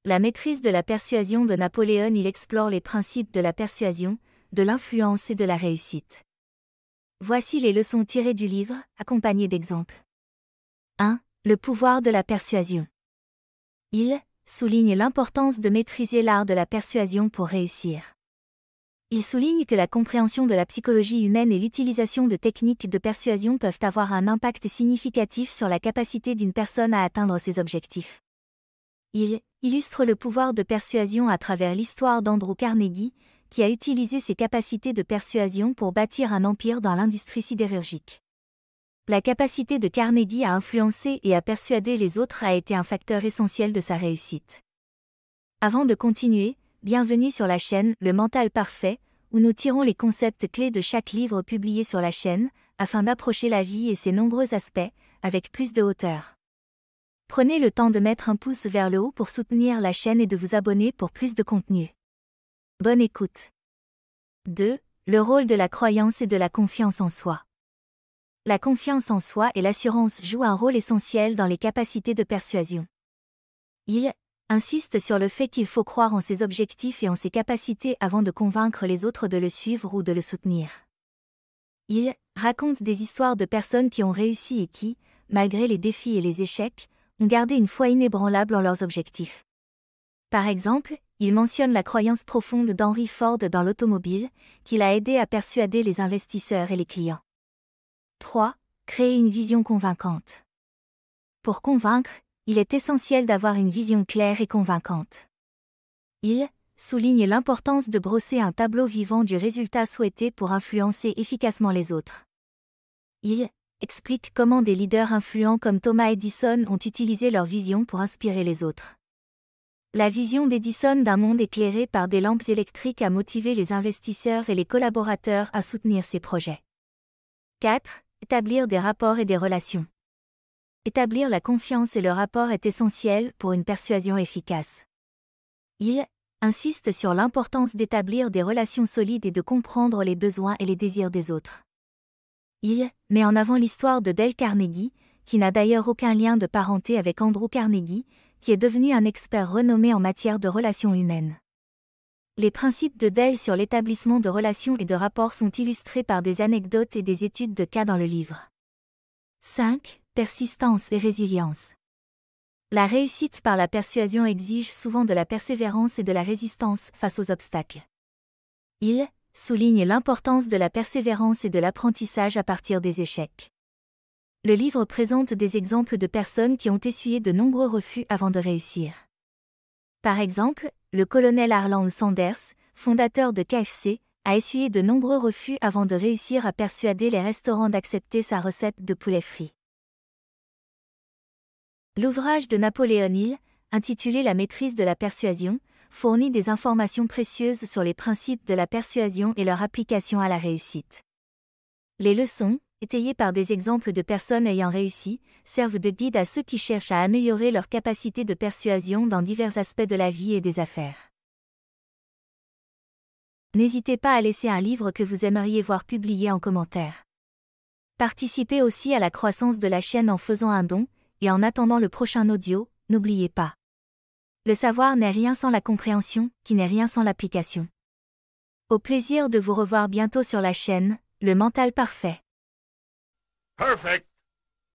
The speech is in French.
La maîtrise de la persuasion de Napoléon. Il explore les principes de la persuasion, de l'influence et de la réussite. Voici les leçons tirées du livre, accompagnées d'exemples. 1. Le pouvoir de la persuasion. Il souligne l'importance de maîtriser l'art de la persuasion pour réussir. Il souligne que la compréhension de la psychologie humaine et l'utilisation de techniques de persuasion peuvent avoir un impact significatif sur la capacité d'une personne à atteindre ses objectifs. Il illustre le pouvoir de persuasion à travers l'histoire d'Andrew Carnegie, qui a utilisé ses capacités de persuasion pour bâtir un empire dans l'industrie sidérurgique. La capacité de Carnegie à influencer et à persuader les autres a été un facteur essentiel de sa réussite. Avant de continuer, bienvenue sur la chaîne Le Mental Parfait, où nous tirons les concepts clés de chaque livre publié sur la chaîne, afin d'approcher la vie et ses nombreux aspects, avec plus de hauteur. Prenez le temps de mettre un pouce vers le haut pour soutenir la chaîne et de vous abonner pour plus de contenu. Bonne écoute. 2. Le rôle de la croyance et de la confiance en soi. La confiance en soi et l'assurance jouent un rôle essentiel dans les capacités de persuasion. Il insiste sur le fait qu'il faut croire en ses objectifs et en ses capacités avant de convaincre les autres de le suivre ou de le soutenir. Il raconte des histoires de personnes qui ont réussi et qui, malgré les défis et les échecs, ont gardé une foi inébranlable en leurs objectifs. Par exemple, il mentionne la croyance profonde d'Henry Ford dans l'automobile, qui l'a aidé à persuader les investisseurs et les clients. 3. Créer une vision convaincante. Pour convaincre, il est essentiel d'avoir une vision claire et convaincante. Il souligne l'importance de brosser un tableau vivant du résultat souhaité pour influencer efficacement les autres. Il explique comment des leaders influents comme Thomas Edison ont utilisé leur vision pour inspirer les autres. La vision d'Edison d'un monde éclairé par des lampes électriques a motivé les investisseurs et les collaborateurs à soutenir ses projets. 4. Établir des rapports et des relations. Établir la confiance et le rapport est essentiel pour une persuasion efficace. Il insiste sur l'importance d'établir des relations solides et de comprendre les besoins et les désirs des autres. Il met en avant l'histoire de Dale Carnegie, qui n'a d'ailleurs aucun lien de parenté avec Andrew Carnegie, qui est devenu un expert renommé en matière de relations humaines. Les principes de Dale sur l'établissement de relations et de rapports sont illustrés par des anecdotes et des études de cas dans le livre. 5. Persistance et résilience. La réussite par la persuasion exige souvent de la persévérance et de la résistance face aux obstacles. Il souligne l'importance de la persévérance et de l'apprentissage à partir des échecs. Le livre présente des exemples de personnes qui ont essuyé de nombreux refus avant de réussir. Par exemple, le colonel Arland Sanders, fondateur de KFC, a essuyé de nombreux refus avant de réussir à persuader les restaurants d'accepter sa recette de poulet frit. L'ouvrage de Napoléon Hill, intitulé La maîtrise de la persuasion, fournit des informations précieuses sur les principes de la persuasion et leur application à la réussite. Les leçons, étayées par des exemples de personnes ayant réussi, servent de guide à ceux qui cherchent à améliorer leur capacité de persuasion dans divers aspects de la vie et des affaires. N'hésitez pas à laisser un livre que vous aimeriez voir publié en commentaire. Participez aussi à la croissance de la chaîne en faisant un don, et en attendant le prochain audio, n'oubliez pas. Le savoir n'est rien sans la compréhension, qui n'est rien sans l'application. Au plaisir de vous revoir bientôt sur la chaîne, Le Mental Parfait. Perfect.